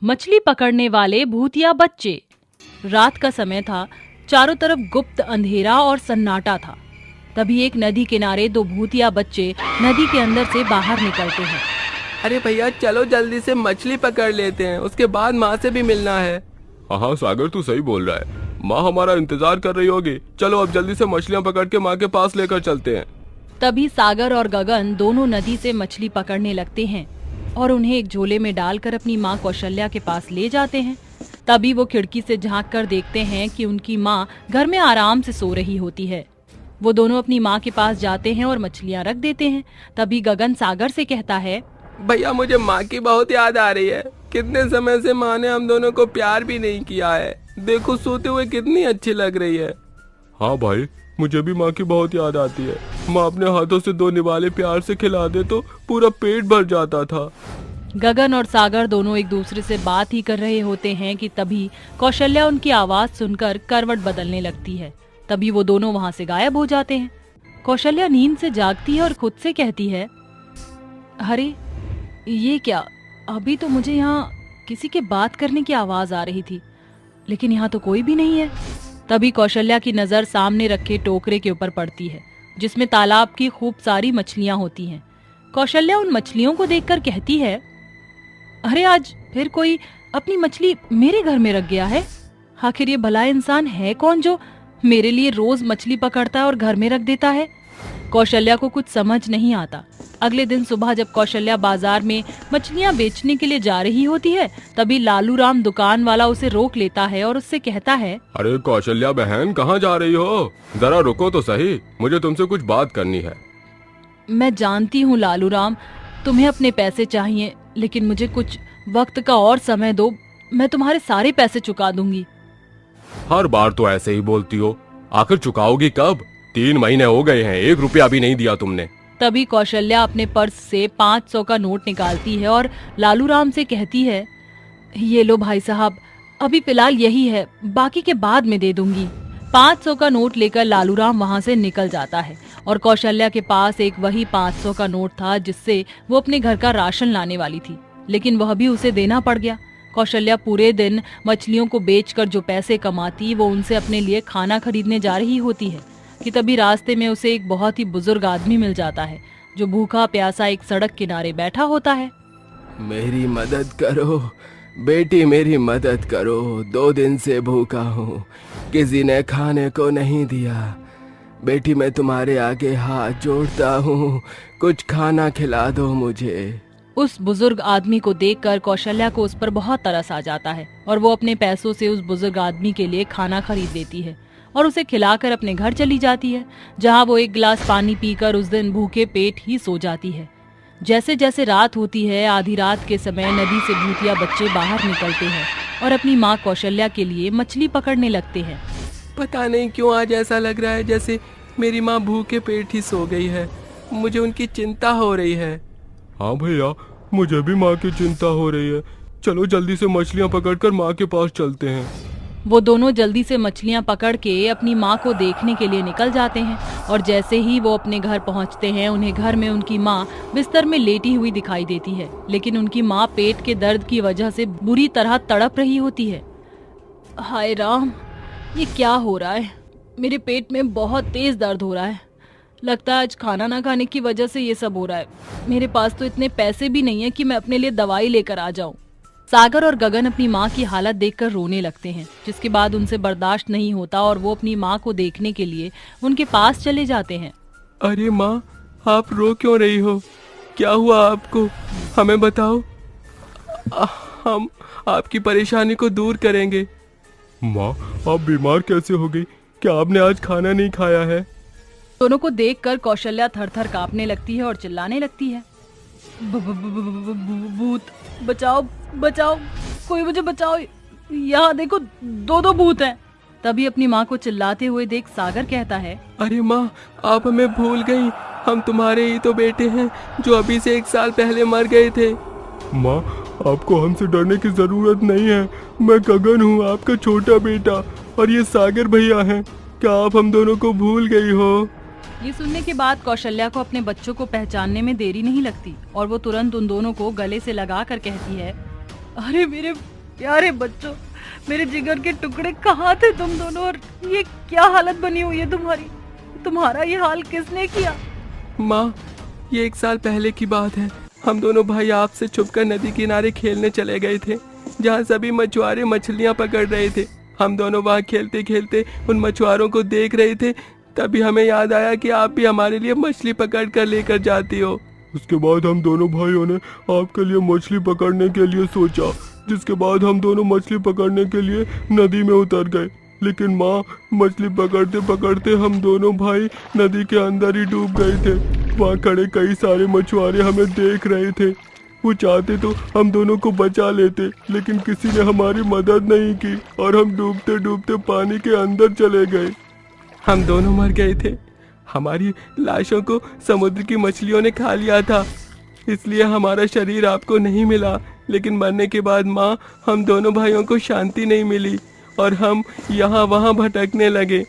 मछली पकड़ने वाले भूतिया बच्चे। रात का समय था। चारों तरफ गुप्त अंधेरा और सन्नाटा था। तभी एक नदी किनारे दो भूतिया बच्चे नदी के अंदर से बाहर निकलते हैं। अरे भैया चलो जल्दी से मछली पकड़ लेते हैं, उसके बाद माँ से भी मिलना है। हाँ सागर तू सही बोल रहा है, माँ हमारा इंतजार कर रही होगी। चलो अब जल्दी से मछलियाँ पकड़ के माँ के पास लेकर चलते हैं। तभी सागर और गगन दोनों नदी से मछली पकड़ने लगते हैं और उन्हें एक झोले में डालकर अपनी माँ कौशल्या के पास ले जाते हैं। तभी वो खिड़की से झांक कर देखते हैं कि उनकी माँ घर में आराम से सो रही होती है। वो दोनों अपनी माँ के पास जाते हैं और मछलियाँ रख देते हैं। तभी गगन सागर से कहता है, भैया मुझे माँ की बहुत याद आ रही है। कितने समय से माँ ने हम दोनों को प्यार भी नहीं किया है। देखो सोते हुए कितनी अच्छी लग रही है। हाँ भाई, मुझे भी माँ की बहुत याद आती है। माँ अपने हाथों से दो निवाले प्यार से खिला दे तो पूरा पेट भर जाता था। गगन और सागर दोनों एक दूसरे से बात ही कर रहे होते हैं कि तभी कौशल्या उनकी आवाज सुनकर करवट बदलने लगती है। तभी वो दोनों वहां से गायब हो जाते हैं। कौशल्या नींद से जागती है और खुद से कहती है, अरे ये क्या, अभी तो मुझे यहाँ किसी के बात करने की आवाज आ रही थी, लेकिन यहाँ तो कोई भी नहीं है। तभी कौशल्या की नजर सामने रखे टोकरे के ऊपर पड़ती है जिसमें तालाब की खूब सारी मछलियां होती हैं। कौशल्या उन मछलियों को देखकर कहती है, अरे आज फिर कोई अपनी मछली मेरे घर में रख गया है। आखिर ये भला इंसान है कौन जो मेरे लिए रोज मछली पकड़ता है और घर में रख देता है। कौशल्या को कुछ समझ नहीं आता। अगले दिन सुबह जब कौशल्या बाजार में मछलियां बेचने के लिए जा रही होती है, तभी लालू राम दुकान वाला उसे रोक लेता है और उससे कहता है, अरे कौशल्या बहन, कहाँ जा रही हो? जरा रुको तो सही, मुझे तुमसे कुछ बात करनी है। मैं जानती हूँ लालू राम, तुम्हें अपने पैसे चाहिए, लेकिन मुझे कुछ वक्त का और समय दो, मैं तुम्हारे सारे पैसे चुका दूंगी। हर बार तो ऐसे ही बोलती हो, आखिर चुकाओगी कब? 3 महीने हो गए हैं, 1 रुपया भी नहीं दिया तुमने। तभी कौशल्या अपने पर्स से 500 का नोट निकालती है और लालू राम से कहती है, ये लो भाई साहब, अभी फिलहाल यही है, बाकी के बाद में दे दूंगी। 500 का नोट लेकर लालू राम वहाँ से निकल जाता है और कौशल्या के पास एक वही 500 का नोट था जिससे वो अपने घर का राशन लाने वाली थी, लेकिन वह भी उसे देना पड़ गया। कौशल्या पूरे दिन मछलियों को बेचकर जो पैसे कमाती वो उनसे अपने लिए खाना खरीदने जा रही होती है कि तभी रास्ते में उसे एक बहुत ही बुजुर्ग आदमी मिल जाता है जो भूखा प्यासा एक सड़क किनारे बैठा होता है। मेरी मदद करो बेटी, मेरी मदद करो। 2 दिन से भूखा हूँ, किसी ने खाने को नहीं दिया। बेटी मैं तुम्हारे आगे हाथ जोड़ता हूँ, कुछ खाना खिला दो मुझे। उस बुजुर्ग आदमी को देखकर कौशल्या को उस पर बहुत तरस आ जाता है और वो अपने पैसों से उस बुजुर्ग आदमी के लिए खाना खरीद लेती है और उसे खिलाकर अपने घर चली जाती है, जहाँ वो एक गिलास पानी पीकर उस दिन भूखे पेट ही सो जाती है। जैसे जैसे रात होती है, आधी रात के समय नदी से भूतिया बच्चे बाहर निकलते हैं और अपनी माँ कौशल्या के लिए मछली पकड़ने लगते हैं। पता नहीं क्यों आज ऐसा लग रहा है जैसे मेरी माँ भूखे पेट ही सो गई है। मुझे उनकी चिंता हो रही है। हाँ भैया, मुझे भी माँ की चिंता हो रही है। चलो जल्दी से मछलियाँ पकड़कर माँ के पास चलते हैं। वो दोनों जल्दी से मछलियां पकड़ के अपनी माँ को देखने के लिए निकल जाते हैं और जैसे ही वो अपने घर पहुंचते हैं, उन्हें घर में उनकी माँ बिस्तर में लेटी हुई दिखाई देती है, लेकिन उनकी माँ पेट के दर्द की वजह से बुरी तरह तड़प रही होती है। हाय राम, ये क्या हो रहा है? मेरे पेट में बहुत तेज दर्द हो रहा है। लगता है आज खाना ना खाने की वजह से ये सब हो रहा है। मेरे पास तो इतने पैसे भी नहीं है कि मैं अपने लिए दवाई लेकर आ जाऊं। सागर और गगन अपनी माँ की हालत देखकर रोने लगते हैं, जिसके बाद उनसे बर्दाश्त नहीं होता और वो अपनी माँ को देखने के लिए उनके पास चले जाते हैं। अरे माँ, आप रो क्यों रही हो? क्या हुआ आपको? हमें बताओ, हम आपकी परेशानी को दूर करेंगे। माँ, आप बीमार कैसे हो गई? क्या आपने आज खाना नहीं खाया है? दोनों को देखकर कौशल्या थर-थर कांपने लगती है और चिल्लाने लगती है, भूत, बचाओ बचाओ, कोई मुझे बचाओ, यहाँ देखो 2 भूत हैं। तभी अपनी माँ को चिल्लाते हुए देख सागर कहता है, अरे माँ, आप हमें भूल गई। हम तुम्हारे ही तो बेटे हैं जो अभी से 1 साल पहले मर गए थे। माँ, आपको हमसे डरने की जरूरत नहीं है। मैं गगन हूँ, आपका छोटा बेटा, और ये सागर भैया हैं। क्या आप हम दोनों को भूल गई हो? ये सुनने के बाद कौशल्या को अपने बच्चों को पहचानने में देरी नहीं लगती और वो तुरंत उन दोनों को गले से लगा कर कहती है, अरे मेरे प्यारे बच्चों, मेरे जिगर के टुकड़े, कहाँ थे तुम दोनों? और ये क्या हालत बनी हुई है तुम्हारी? तुम्हारा ये हाल किसने किया? माँ, ये 1 साल पहले की बात है। हम दोनों भाई आपसे छुपकर नदी किनारे खेलने चले गए थे, जहाँ सभी मछुआरे मछलियाँ पकड़ रहे थे। हम दोनों वहाँ खेलते खेलते उन मछुआरों को देख रहे थे। तभी हमें याद आया कि आप भी हमारे लिए मछली पकड़ कर लेकर जाती हो। उसके बाद हम दोनों भाइयों ने आपके लिए मछली पकड़ने के लिए सोचा, जिसके बाद हम दोनों मछली पकड़ने के लिए नदी में उतर गए। लेकिन माँ, मछली पकड़ते पकड़ते हम दोनों भाई नदी के अंदर ही डूब गए थे। वहाँ खड़े कई सारे मछुआरे हमें देख रहे थे। वो चाहते तो हम दोनों को बचा लेते, लेकिन किसी ने हमारी मदद नहीं की और हम डूबते डूबते पानी के अंदर चले गए। हम दोनों मर गए थे। हमारी लाशों को समुद्र की मछलियों ने खा लिया था, इसलिए हमारा शरीर आपको नहीं मिला। लेकिन मरने के बाद माँ, हम दोनों भाइयों को शांति नहीं मिली और हम यहाँ वहाँ भटकने लगे।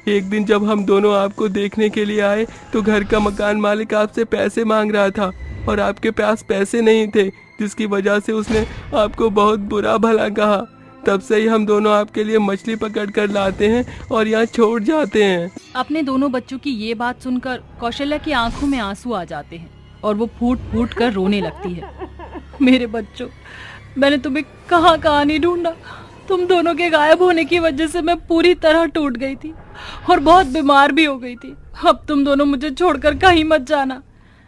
एक दिन जब हम दोनों आपको देखने के लिए आए तो घर का मकान मालिक आपसे पैसे मांग रहा था और आपके पास पैसे नहीं थे, जिसकी वजह से उसने आपको बहुत बुरा भला कहा। तब से ही हम दोनों आपके लिए मछली पकड़ कर लाते हैं और यहाँ छोड़ जाते हैं। अपने दोनों बच्चों की ये बात सुनकर कौशल्या की आंखों में आंसू आ जाते हैं और वो फूट फूट कर रोने लगती है। मेरे बच्चों, मैंने तुम्हें कहाँ कहाँ नहीं ढूंढा। तुम दोनों के गायब होने की वजह से मैं पूरी तरह टूट गई थी और बहुत बीमार भी हो गई थी। अब तुम दोनों मुझे छोड़कर कहीं मत जाना।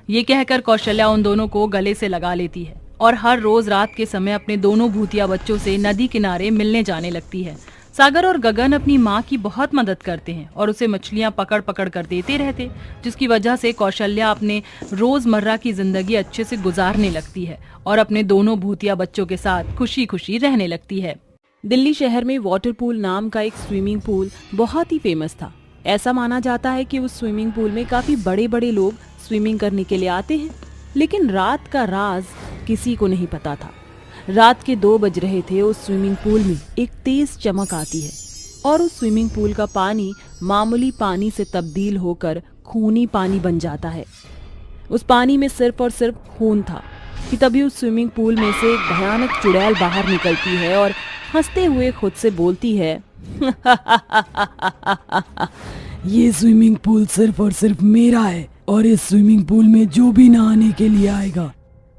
ये कहकर कौशल्या उन दोनों को गले से लगा लेती है और हर रोज रात के समय अपने दोनों भूतिया बच्चों से नदी किनारे मिलने जाने लगती है। सागर और गगन अपनी माँ की बहुत मदद करते हैं और उसे मछलियाँ पकड़ पकड़ कर देते रहते, जिसकी वजह से कौशल्या अपने रोजमर्रा की जिंदगी अच्छे से गुजारने लगती है और अपने दोनों भूतिया बच्चों के साथ खुशी खुशी रहने लगती है। दिल्ली शहर में वाटर पूल नाम का एक स्विमिंग पूल बहुत ही फेमस था। ऐसा माना जाता है कि उस स्विमिंग पूल में काफी बड़े बड़े लोग स्विमिंग करने के लिए आते हैं, लेकिन रात का राज किसी को नहीं पता था। रात के 2 बज रहे थे। उस स्विमिंग पूल में एक तेज चमक आती है और उस स्विमिंग पूल का पानी मामूली पानी से तब्दील होकर खूनी पानी बन जाता है। उस पानी में सिर्फ और सिर्फ खून था कि तभी उस स्विमिंग पूल में से एक भयानक चुड़ैल बाहर निकलती है और हंसते हुए खुद से बोलती है, ये स्विमिंग पूल सिर्फ और सिर्फ मेरा है और इस स्विमिंग पूल में जो भी नहाने के लिए आएगा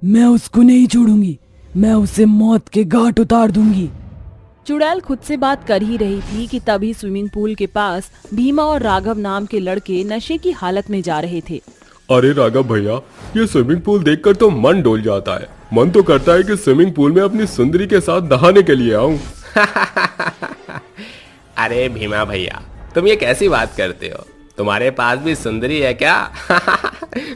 मैं उसको नहीं छोड़ूंगी, मैं उसे मौत के घाट उतार दूंगी। चुड़ैल खुद से बात कर ही रही थी कि तभी स्विमिंग पूल के पास भीमा और राघव नाम के लड़के नशे की हालत में जा रहे थे। अरे राघव भैया, ये स्विमिंग पूल देखकर तो मन डोल जाता है। मन तो करता है कि स्विमिंग पूल में अपनी सुंदरी के साथ नहाने के लिए आऊं। अरे भीमा भैया, तुम ये कैसी बात करते हो? तुम्हारे पास भी सुंदरी है क्या?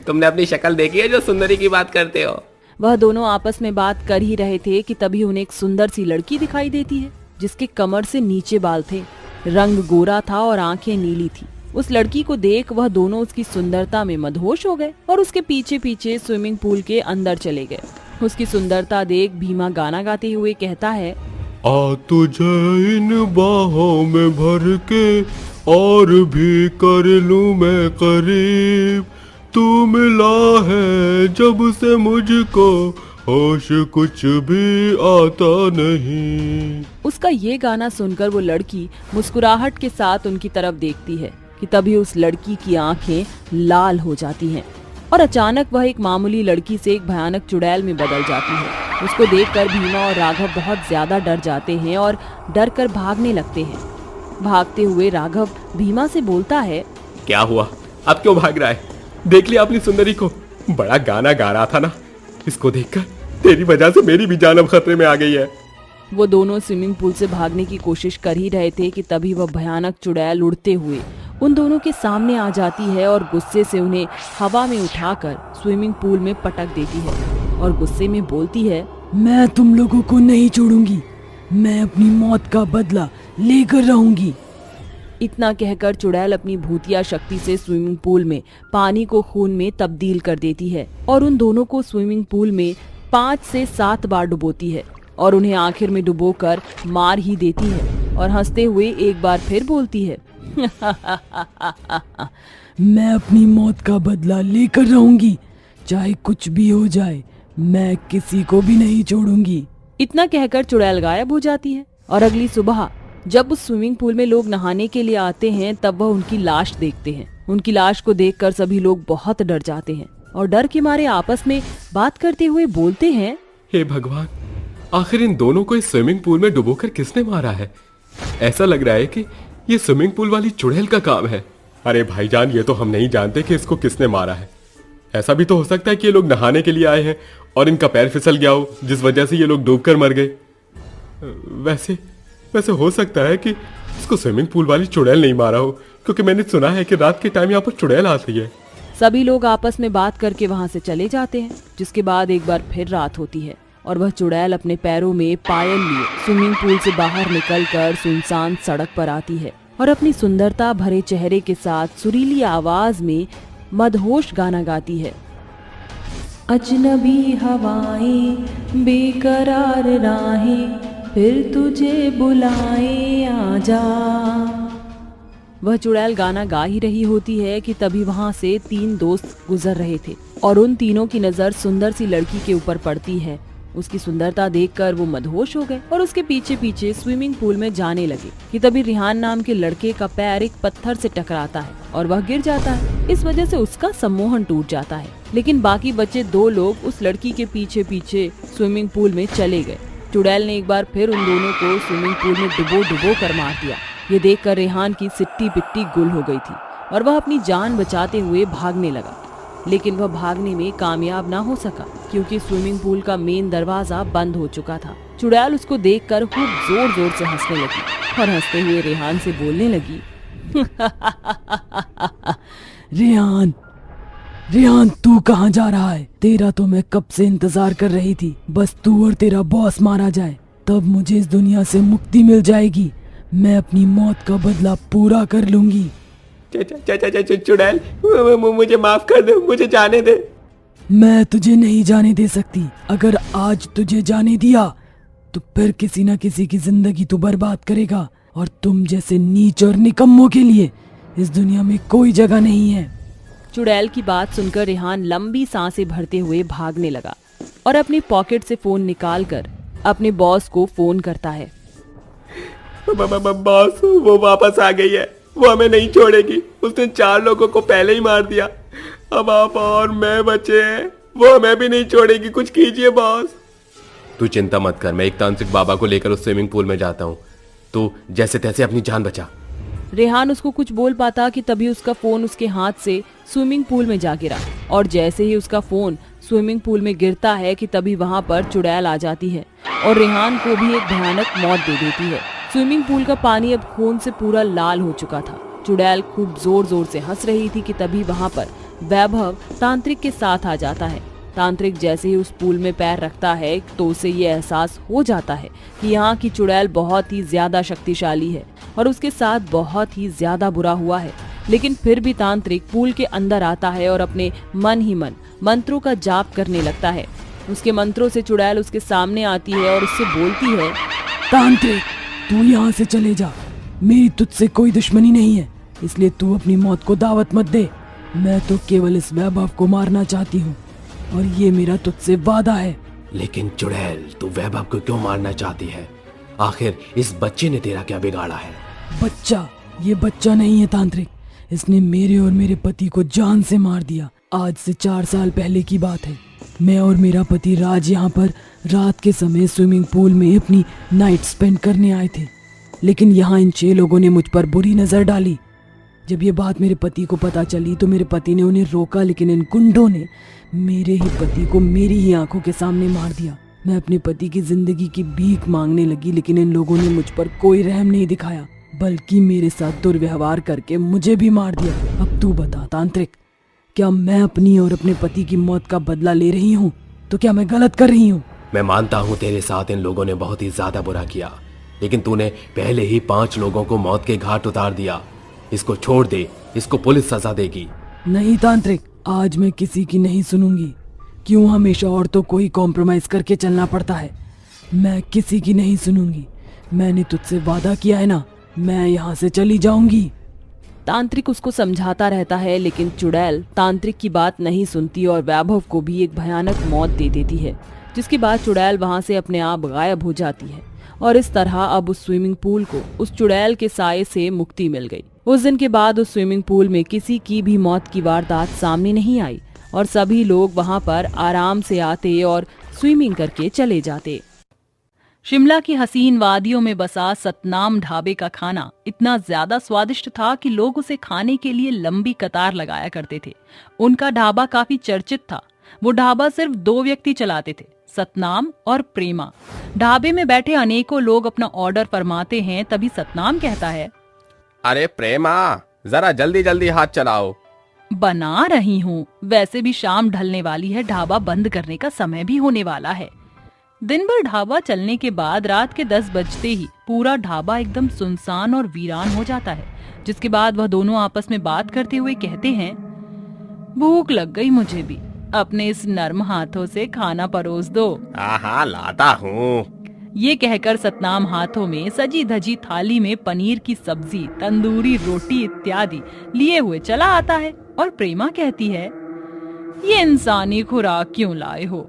तुमने अपनी शक्ल देखी है जो सुंदरी की बात करते हो? वह दोनों आपस में बात कर ही रहे थे कि तभी उन्हें एक सुंदर सी लड़की दिखाई देती है, जिसके कमर से नीचे बाल थे, रंग गोरा था और आंखें नीली थी। उस लड़की को देख वह दोनों उसकी सुंदरता में मदहोश हो गए और उसके पीछे पीछे स्विमिंग पूल के अंदर चले गए। उसकी सुंदरता देख भीमा गाना गाते हुए कहता है, आ तुझे इन बाहों में भर के और भी कर लूं मैं करीब, तू मिला है जब से मुझको होश कुछ भी आता नहीं। उसका ये गाना सुनकर वो लड़की मुस्कुराहट के साथ उनकी तरफ देखती है कि तभी उस लड़की की आंखें लाल हो जाती हैं और अचानक वह एक मामूली लड़की से एक भयानक चुड़ैल में बदल जाती है। उसको देखकर भीमा और राघव बहुत ज्यादा डर जाते हैं और डर कर भागने लगते हैं। भागते हुए राघव भीमा से बोलता है, क्या हुआ? अब क्यों भाग रहा है? देख लिया अपनी सुंदरी को? बड़ा गाना गा रहा था ना, इसको देखकर तेरी वजह से मेरी भी जान अब खतरे में आ गई है। वो दोनों स्विमिंग पूल से भागने की कोशिश कर ही रहे थे कि तभी वह भयानक चुड़ैल उड़ते हुए उन दोनों के सामने आ जाती है और गुस्से से उन्हें हवा में उठाकर स्विमिंग पूल में पटक देती है और गुस्से में बोलती है, मैं तुम लोगों को नहीं छोड़ूंगी, मैं अपनी मौत का बदला लेकर रहूंगी। इतना कहकर चुड़ैल अपनी भूतिया शक्ति से स्विमिंग पूल में पानी को खून में तब्दील कर देती है और उन दोनों को स्विमिंग पूल में 5 से 7 बार डुबोती है और उन्हें आखिर में डुबोकर मार ही देती है और हंसते हुए एक बार फिर बोलती है, मैं अपनी मौत का बदला लेकर रहूंगी, चाहे कुछ भी हो जाए, मैं किसी को भी नहीं छोड़ूंगी। इतना कहकर चुड़ैल गायब हो जाती है। और अगली सुबह जब उस स्विमिंग पूल में लोग नहाने के लिए आते हैं तब वह उनकी लाश देखते हैं। उनकी लाश को देखकर सभी लोग बहुत डर जाते हैं और डर के मारे आपस में बात करते हुए बोलते हैं, हे भगवान, आखिर इन दोनों को इस स्विमिंग पूल में डुबोकर किसने मारा है? ऐसा लग रहा है कि ये स्विमिंग पूल वाली चुड़ैल का काम है। अरे भाईजान, ये तो हम नहीं जानते कि इसको किसने मारा है। ऐसा भी तो हो सकता है कि ये लोग नहाने के लिए आए हैं और इनका पैर फिसल गया हो, जिस वजह से ये लोग डूबकर मर गए। वैसे हो सकता है कि इसको स्विमिंग पूल वाली चुड़ैल नहीं मारा हो, क्योंकि मैंने सुना है कि रात के टाइम यहाँ पर चुड़ैल आती है। सभी लोग आपस में बात करके वहाँ से चले जाते हैं। जिसके बाद एक बार फिर रात होती है और वह चुड़ैल अपने पैरों में पायल लिए स्विमिंग पूल से बाहर निकलकर सुनसान सड़क पर आती है और अपनी सुंदरता भरे चेहरे के साथ सुरीली आवाज में मदहोश गाना गाती है। अजनबी हवाएं, बेकरार राहें, फिर तुझे बुलाए आजा। वह चुड़ैल गाना गा ही रही होती है कि तभी वहाँ से 3 दोस्त गुजर रहे थे और उन तीनों की नजर सुंदर सी लड़की के ऊपर पड़ती है। उसकी सुंदरता देखकर वो मदहोश हो गए और उसके पीछे पीछे स्विमिंग पूल में जाने लगे कि तभी रिहान नाम के लड़के का पैर एक पत्थर से टकराता है और वह गिर जाता है। इस वजह से उसका सम्मोहन टूट जाता है। लेकिन बाकी बचे 2 लोग उस लड़की के पीछे पीछे स्विमिंग पूल में चले गए। चुड़ैल ने एक बार फिर उन दोनों को स्विमिंग पूल में डुबो कर मार दिया। ये देखकर रेहान की सिट्टी पिट्टी गुल हो गई थी और वह अपनी जान बचाते हुए भागने लगा। लेकिन वह भागने में कामयाब ना हो सका क्योंकि स्विमिंग पूल का मेन दरवाजा बंद हो चुका था। चुड़ैल उसको देखकर खूब जोर जोर से हंसने लगी और हंसते हुए रेहान से बोलने लगी, रेहान तू कहाँ जा रहा है? तेरा तो मैं कब से इंतजार कर रही थी। बस तू और तेरा बॉस मारा जाए तब मुझे इस दुनिया से मुक्ति मिल जाएगी। मैं अपनी मौत का बदला पूरा कर लूंगी। चुड़ैल, मुझे माफ कर दे, मुझे जाने दे। मैं तुझे नहीं जाने दे सकती। अगर आज तुझे जाने दिया तो फिर किसी न किसी की जिंदगी तू बर्बाद करेगा और तुम जैसे नीच और निकम्मों के लिए इस दुनिया में कोई जगह नहीं है। चुड़ैल की बात सुनकर रेहान लंबी सांसें भरते हुए भागने लगा और अपनी पॉकेट से फोन निकालकर अपने बॉस को फोन करता है। बॉस, वो वापस आ गई है। वो हमें नहीं छोड़ेगी। उसने 4 लोगों को पहले ही मार दिया। अब आप और मैं बचे हैं। वो हमें भी नहीं छोड़ेगी। कुछ कीजिए बॉस। तू चिंता मत कर, मैं एक तांत्रिक बाबा को लेकर उस स्विमिंग पूल में जाता हूँ। तो जैसे तैसे अपनी जान बचा। रेहान उसको कुछ बोल पाता कि तभी उसका फोन उसके हाथ से स्विमिंग पूल में जा गिरा और जैसे ही उसका फोन स्विमिंग पूल में गिरता है कि तभी वहाँ पर चुड़ैल आ जाती है और रेहान को भी एक भयानक मौत दे देती है। स्विमिंग पूल का पानी अब खून से पूरा लाल हो चुका था। चुड़ैल खूब जोर जोर से हंस रही थी कि तभी वहाँ पर वैभव तांत्रिक के साथ आ जाता है। तांत्रिक जैसे ही उस पूल में पैर रखता है तो उसे ये एहसास हो जाता है कि यहाँ की चुड़ैल बहुत ही ज्यादा शक्तिशाली है और उसके साथ बहुत ही ज्यादा बुरा हुआ है। लेकिन फिर भी तांत्रिक पूल के अंदर आता है और अपने मन ही मन मंत्रों का जाप करने लगता है। उसके मंत्रों से चुड़ैल उसके सामने आती है और उससे बोलती है, तांत्रिक तू यहाँ से चले जा। मेरी तुझसे कोई दुश्मनी नहीं है, इसलिए तू अपनी मौत को दावत मत दे। मैं तो केवल इस वैभव को मारना चाहती हूँ और ये मेरा तुझसे वादा है। लेकिन चुड़ैल, तू वैभव को क्यों मारना चाहती है? आखिर इस बच्चे ने तेरा क्या बिगाड़ा है? बच्चा? ये बच्चा नहीं है तांत्रिक। इसने मेरे और मेरे पति को जान से मार दिया। आज से 4 साल पहले की बात है। मैं और मेरा पति राज यहाँ पर रात के समय स्विमिंग पूल में अपनी नाइट स्पेंड करने आए थे, लेकिन यहाँ इन 6 लोगों ने मुझ पर बुरी नजर डाली। जब ये बात मेरे पति को पता चली तो मेरे पति ने उन्हें रोका, लेकिन इन गुंडों ने मेरे ही पति को मेरी ही आंखों के सामने मार दिया। मैं अपने पति की जिंदगी की भीख मांगने लगी, लेकिन इन लोगों ने मुझ पर कोई रहम नहीं दिखाया, बल्कि मेरे साथ दुर्व्यवहार करके मुझे भी मार दिया। अब तू बता तांत्रिक, क्या मैं अपनी और अपने पति की मौत का बदला ले रही हूँ? तो क्या मैं गलत कर रही हूँ? मैं मानता हूँ तेरे साथ इन लोगों ने बहुत ही ज्यादा बुरा किया, लेकिन तूने पहले ही 5 लोगों को मौत के घाट उतार दिया। इसको छोड़ दे, इसको पुलिस सजा देगी। नहीं तांत्रिक, आज मैं किसी की नहीं सुनूंगी। क्यों हमेशा औरतों को ही कॉम्प्रोमाइज करके चलना पड़ता है? मैं किसी की नहीं सुनूंगी। मैंने तुझसे वादा किया है ना, मैं यहाँ से चली जाऊंगी। तांत्रिक उसको समझाता रहता है, लेकिन चुड़ैल तांत्रिक की बात नहीं सुनती और वैभव को भी एक भयानक मौत दे देती है। जिसके बाद चुड़ैल वहां से अपने आप गायब हो जाती है। और इस तरह अब उस स्विमिंग पूल को उस चुड़ैल के साए से मुक्ति मिल गई। उस दिन के बाद उस स्विमिंग पूल में किसी की भी मौत की वारदात सामने नहीं आई और सभी लोग वहां पर आराम से आते और स्विमिंग करके चले जाते। शिमला की हसीन वादियों में बसा सतनाम ढाबे का खाना इतना ज्यादा स्वादिष्ट था कि लोग उसे खाने के लिए लंबी कतार लगाया करते थे। उनका ढाबा काफी चर्चित था। वो ढाबा सिर्फ 2 व्यक्ति चलाते थे, सतनाम और प्रेमा। ढाबे में बैठे अनेकों लोग अपना ऑर्डर फरमाते हैं, तभी सतनाम कहता है, अरे प्रेमा, जरा जल्दी जल्दी हाथ चलाओ। बना रही हूँ। वैसे भी शाम ढलने वाली है, ढाबा बंद करने का समय भी होने वाला है। दिन भर ढाबा चलने के बाद रात के 10 बजते ही पूरा ढाबा एकदम सुनसान और वीरान हो जाता है। जिसके बाद वह दोनों आपस में बात करते हुए कहते हैं, भूख लग गई मुझे भी, अपने इस नर्म हाथों से खाना परोस दो। हाँ लाता हूँ। ये कहकर सतनाम हाथों में सजी धजी थाली में पनीर की सब्जी, तंदूरी रोटी इत्यादि लिए हुए चला आता है और प्रेमा कहती है, ये इंसानी खुराक क्यों लाए हो?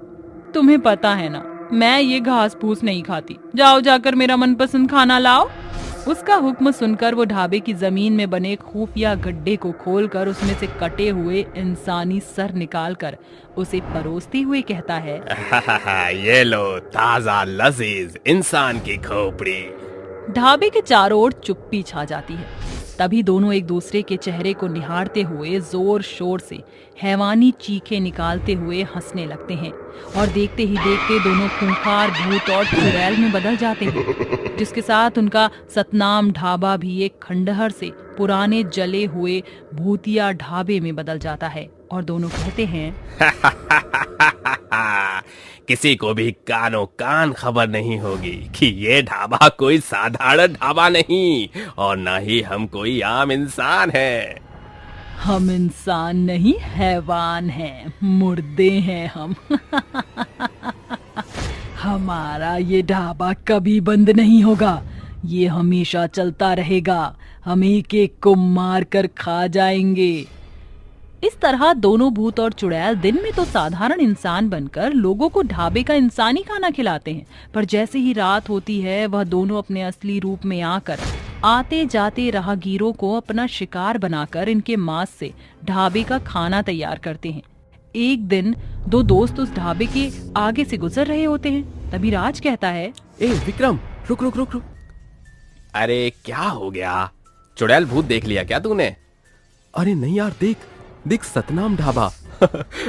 तुम्हें पता है ना, मैं ये घास फूस नहीं खाती। जाओ जाकर मेरा मनपसंद खाना लाओ। उसका हुक्म सुनकर वो ढाबे की जमीन में बने खुफिया गड्ढे को खोलकर उसमें से कटे हुए इंसानी सर निकालकर उसे परोसते हुए कहता है, ये लो ताजा लजीज इंसान की खोपड़ी। ढाबे के चारों ओर चुप्पी छा जाती है। तभी दोनों एक दूसरे के चेहरे को निहारते हुए जोर शोर से हैवानी चीखें निकालते हुए हंसने लगते हैं और देखते ही देखते दोनों खूंखार भूत और चुड़ैल में बदल जाते हैं। जिसके साथ उनका सतनाम ढाबा भी एक खंडहर से पुराने जले हुए भूतिया ढाबे में बदल जाता है और दोनों कहते हैं, किसी को भी कानो कान खबर नहीं होगी कि ये ढाबा कोई साधारण ढाबा नहीं और ना ही हम कोई आम इंसान है। हम इंसान नहीं, हैवान हैं, मुर्दे हैं हम। हमारा ये ढाबा कभी बंद नहीं होगा, ये हमेशा चलता रहेगा। हम एक एक को मार कर खा जाएंगे। इस तरह दोनों भूत और चुड़ैल दिन में तो साधारण इंसान बनकर लोगों को ढाबे का इंसानी खाना खिलाते हैं, पर जैसे ही रात होती है वह दोनों अपने असली रूप में आकर आते जाते राहगीरों को अपना शिकार बनाकर इनके मांस से ढाबे का खाना तैयार करते हैं। एक दिन 2 दोस्त उस ढाबे के आगे से गुजर रहे होते हैं। तभी राज कहता है, ए विक्रम, रुक रुक रुक रुक। अरे क्या हो गया? चुड़ैल भूत देख लिया क्या तूने? अरे नहीं यार, देख देख सतनाम ढाबा।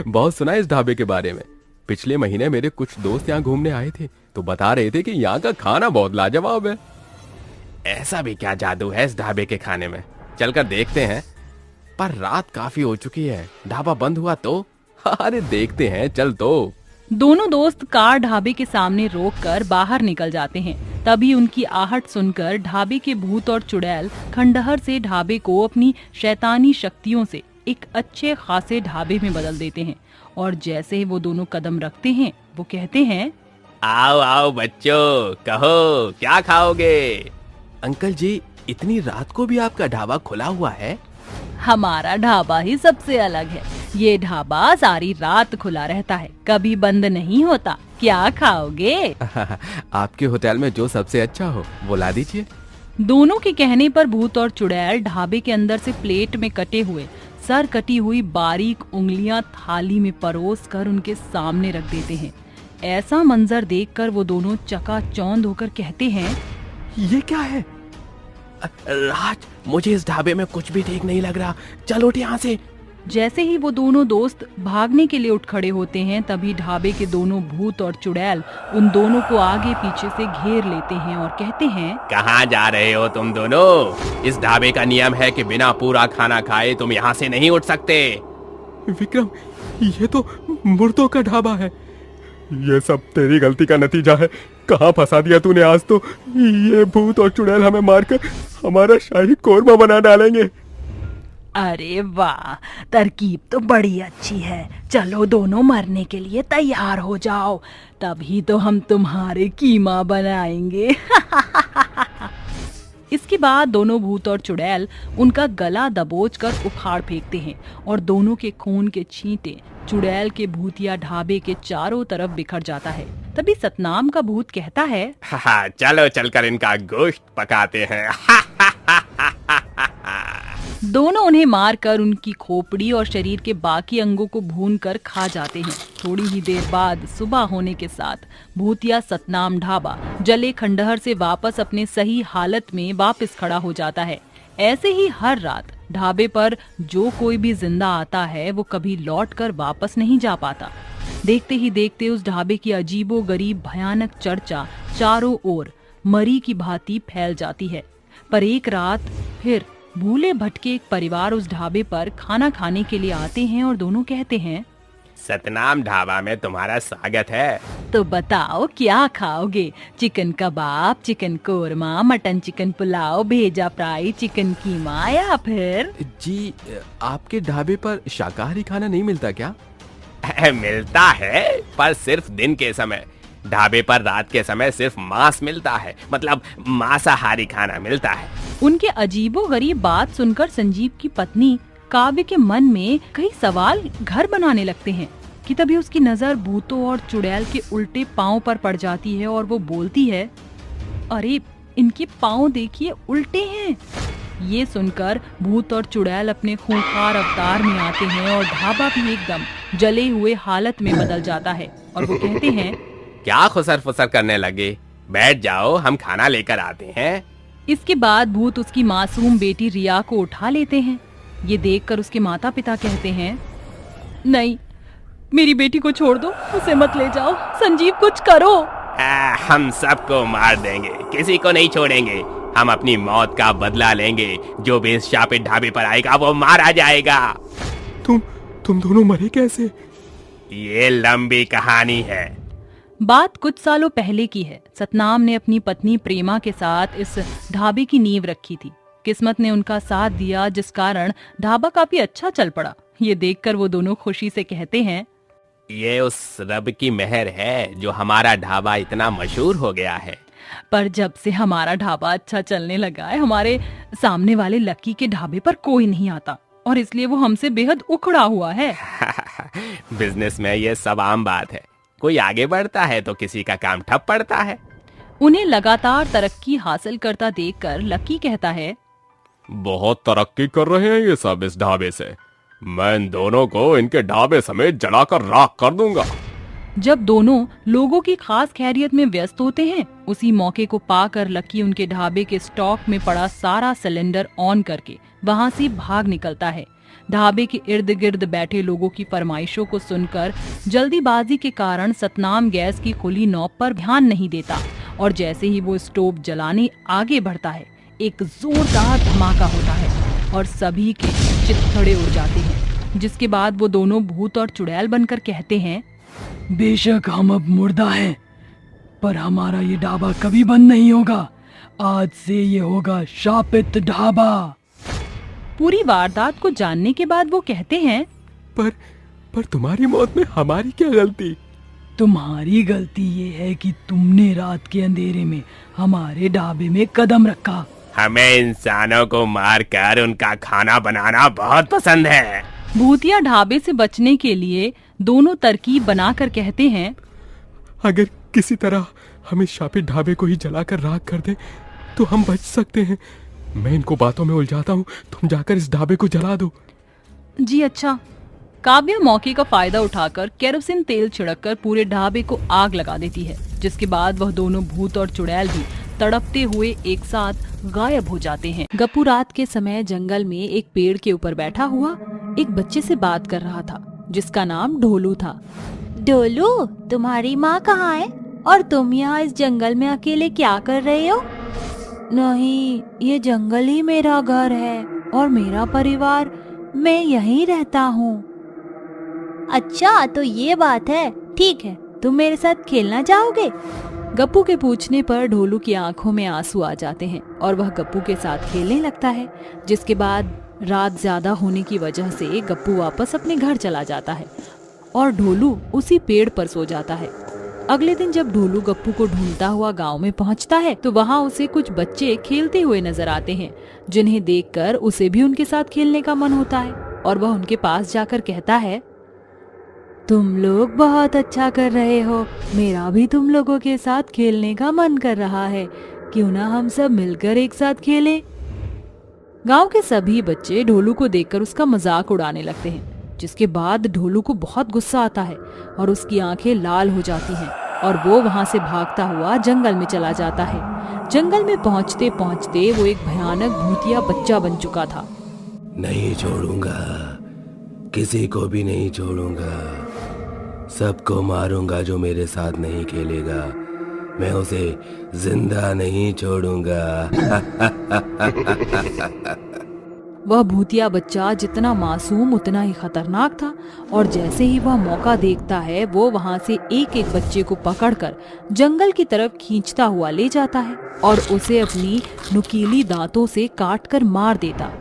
बहुत सुना है इस ढाबे के बारे में। पिछले महीने मेरे कुछ दोस्त यहाँ घूमने आए थे तो बता रहे थे कि यहाँ का खाना बहुत लाजवाब है। ऐसा भी क्या जादू है इस ढाबे के खाने में? चलकर देखते हैं। पर रात काफी हो चुकी है, ढाबा बंद हुआ तो? अरे देखते हैं, चल तो। दोनों दोस्त कार ढाबे के सामने रोककर बाहर निकल जाते हैं। तभी उनकी आहट सुनकर ढाबे के भूत और चुड़ैल खंडहर से ढाबे को अपनी शैतानी शक्तियों से एक अच्छे खासे ढाबे में बदल देते हैं। और जैसे ही वो दोनों कदम रखते हैं वो कहते हैं, आओ आओ बच्चों, कहो क्या खाओगे? अंकल जी, इतनी रात को भी आपका ढाबा खुला हुआ है? हमारा ढाबा ही सबसे अलग है। ये ढाबा सारी रात खुला रहता है, कभी बंद नहीं होता। क्या खाओगे? आपके होटल में जो सबसे अच्छा हो वो ला दीजिए। दोनों के कहने पर भूत और चुड़ैल ढाबे के अंदर से प्लेट में कटे हुए सर कटी हुई बारीक उंगलियां थाली में परोस कर उनके सामने रख देते हैं। ऐसा मंजर देखकर वो दोनों चकाचौंध होकर कहते हैं, ये क्या है? राज, मुझे इस ढाबे में कुछ भी ठीक नहीं लग रहा, चल उठ यहाँ से। जैसे ही वो दोनों दोस्त भागने के लिए उठ खड़े होते हैं तभी ढाबे के दोनों भूत और चुड़ैल उन दोनों को आगे पीछे से घेर लेते हैं और कहते हैं, कहाँ जा रहे हो तुम दोनों? इस ढाबे का नियम है कि बिना पूरा खाना खाए तुम यहाँ से नहीं उठ सकते। विक्रम, ये तो मुर्दों का ढाबा है। ये सब तेरी गलती का नतीजा है। कहाँ फंसा दिया तूने आज तो। ये भूत और चुड़ैल हमें मारकर हमारा शाही कोरमा बना डालेंगे। अरे वाह, तरकीब तो बड़ी अच्छी है। चलो दोनों मरने के लिए तैयार हो जाओ, तभी तो हम तुम्हारे कीमा बनाएंगे। इसके बाद दोनों भूत और चुड़ैल उनका गला दबोचकर उखाड़ फेंकते हैं और दोनों के खून के छींटे चुड़ैल के भूतिया ढाबे के चारों तरफ बिखर जाता है। तभी सतनाम का भूत कहता है, चलो चलकर इनका गोश्त पकाते हैं। दोनों उन्हें मारकर उनकी खोपड़ी और शरीर के बाकी अंगों को भूनकर खा जाते हैं। थोड़ी ही देर बाद सुबह होने के साथ भूतिया सतनाम ढाबा जले खंडहर से वापस अपने सही हालत में वापस खड़ा हो जाता है। ऐसे ही हर रात ढाबे पर जो कोई भी जिंदा आता है वो कभी लौटकर वापस नहीं जा पाता। देखते ही देखते उस ढाबे की अजीबो गरीब भयानक चर्चा चारों ओर मरी की भांति फैल जाती है। पर एक रात फिर भूले भटके एक परिवार उस ढाबे पर खाना खाने के लिए आते हैं और दोनों कहते हैं, सतनाम ढाबा में तुम्हारा स्वागत है। तो बताओ क्या खाओगे? Chicken kebab, chicken korma, mutton chicken pulao, भेजा फ्राई, चिकन कीमा या फिर? जी, आपके ढाबे पर शाकाहारी खाना नहीं मिलता क्या? मिलता है, पर सिर्फ दिन के समय। ढाबे पर रात के समय सिर्फ मांस मिलता है, मतलब मांसाहारी खाना मिलता है। उनके अजीबोगरीब बात सुनकर संजीव की पत्नी काव्य के मन में कई सवाल घर बनाने लगते हैं कि तभी उसकी नजर भूतों और चुड़ैल के उल्टे पांव पर पड़ जाती है और वो बोलती है, अरे इनके पांव देखिए उल्टे हैं। ये सुनकर भूत और चुड़ैल अपने खूंखार अवतार में आते हैं और ढाबा भी एकदम जले हुए हालत में बदल जाता है और वो कहते हैं, क्या खुसर फुसर करने लगे? बैठ जाओ, हम खाना लेकर आते हैं। इसके बाद भूत उसकी मासूम बेटी रिया को उठा लेते हैं। ये देखकर उसके माता पिता कहते हैं, नहीं, मेरी बेटी को छोड़ दो, उसे मत ले जाओ, संजीव कुछ करो। हम सबको मार देंगे, किसी को नहीं छोड़ेंगे। हम अपनी मौत का बदला लेंगे। जो भी इस शापित ढाबे पर आएगा वो मारा जाएगा। तुम दोनों मरे कैसे? ये लंबी कहानी है। बात कुछ सालों पहले की है। सतनाम ने अपनी पत्नी प्रेमा के साथ इस ढाबे की नींव रखी थी। किस्मत ने उनका साथ दिया, जिस कारण ढाबा काफी अच्छा चल पड़ा। ये देखकर वो दोनों खुशी से कहते हैं, ये उस रब की मेहर है जो हमारा ढाबा इतना मशहूर हो गया है। पर जब से हमारा ढाबा अच्छा चलने लगा है, हमारे सामने वाले लकी के ढाबे पर कोई नहीं आता और इसलिए वो हमसे बेहद उखड़ा हुआ है। बिजनेस में ये सब आम बात है। कोई आगे बढ़ता है तो किसी का काम ठप पड़ता है। उन्हें लगातार तरक्की हासिल करता देखकर लकी कहता है, बहुत तरक्की कर रहे हैं ये सब इस ढाबे से। मैं इन दोनों को इनके ढाबे समेत जलाकर राख कर दूंगा। जब दोनों लोगों की खास खैरियत में व्यस्त होते हैं, उसी मौके को पाकर लकी उनके ढाबे के स्टॉक में पड़ा सारा सिलेंडर ऑन करके वहां से भाग निकलता है। ढाबे के इर्द गिर्द बैठे लोगों की फरमाइशों को सुनकर जल्दीबाजी के कारण सतनाम गैस की खुली नॉब पर ध्यान नहीं देता और जैसे ही वो स्टोव जलाने आगे बढ़ता है, एक जोरदार धमाका होता है और सभी के चित्थड़े उड़ जाते हैं। जिसके बाद वो दोनों भूत और चुड़ैल बनकर कहते हैं, बेशक हम अब मुर्दा हैं, पर हमारा ये ढाबा कभी बंद नहीं होगा। आज से ये होगा शापित ढाबा। पूरी वारदात को जानने के बाद वो कहते हैं, पर तुम्हारी मौत में हमारी क्या गलती? तुम्हारी गलती ये है कि तुमने रात के अंधेरे में हमारे ढाबे में कदम रखा। हमें इंसानों को मारकर उनका खाना बनाना बहुत पसंद है। भूतिया ढाबे से बचने के लिए दोनों तरकीब बनाकर कहते हैं, अगर किसी तरह हम इस शापित ढाबे को ही जलाकर राख कर दें तो हम बच सकते हैं। मैं इनको बातों में उलझाता हूँ, तुम जाकर इस ढाबे को जला दो। जी अच्छा। काव्या मौके का फायदा उठाकर केरोसिन तेल छिड़ककर पूरे ढाबे को आग लगा देती है, जिसके बाद वह दोनों भूत और चुड़ैल भी तड़पते हुए एक साथ गायब हो जाते हैं। गप्पू रात के समय जंगल में एक पेड़ के ऊपर बैठा हुआ एक बच्चे से बात कर रहा था, जिसका नाम ढोलू था। ढोलू, तुम्हारी माँ कहाँ है और तुम यहाँ इस जंगल में अकेले क्या कर रहे हो? नहीं, ये जंगल ही मेरा घर है और मेरा परिवार, मैं यहीं रहता हूँ। अच्छा, तो ये बात है। ठीक है, तुम मेरे साथ खेलना चाहोगे? गप्पू के पूछने पर ढोलू की आंखों में आंसू आ जाते हैं और वह गप्पू के साथ खेलने लगता है। जिसके बाद रात ज्यादा होने की वजह से गप्पू वापस अपने घर चला जाता है और ढोलू उसी पेड़ पर सो जाता है। अगले दिन जब ढोलू गप्पू को ढूंढता हुआ गांव में पहुंचता है तो वहां उसे कुछ बच्चे खेलते हुए नजर आते हैं, जिन्हें देखकर उसे भी उनके साथ खेलने का मन होता है और वह उनके पास जाकर कहता है, तुम लोग बहुत अच्छा कर रहे हो, मेरा भी तुम लोगों के साथ खेलने का मन कर रहा है, क्यों ना हम सब मिलकर एक साथ खेलें। गांव के सभी बच्चे ढोलू को देखकर उसका मजाक उड़ाने लगते हैं, जिसके बाद ढोलू को बहुत गुस्सा आता है और उसकी आंखें लाल हो जाती हैं और वो वहां से भागता हुआ जंगल में चला जाता है। जंगल में पहुंचते पहुंचते वो एक भयानक भूतिया बच्चा बन चुका था। नहीं छोड़ूंगा, किसी को भी नहीं छोड़ूंगा, सबको मारूंगा जो मेरे साथ नहीं खेलेगा, मैं उसे जिंदा नहीं छोड़ूंगा। वह भूतिया बच्चा जितना मासूम उतना ही खतरनाक था और जैसे ही वह मौका देखता है वो वहां से एक एक बच्चे को पकड़कर जंगल की तरफ खींचता हुआ ले जाता है और उसे अपनी नुकीली दांतों से काटकर मार देता।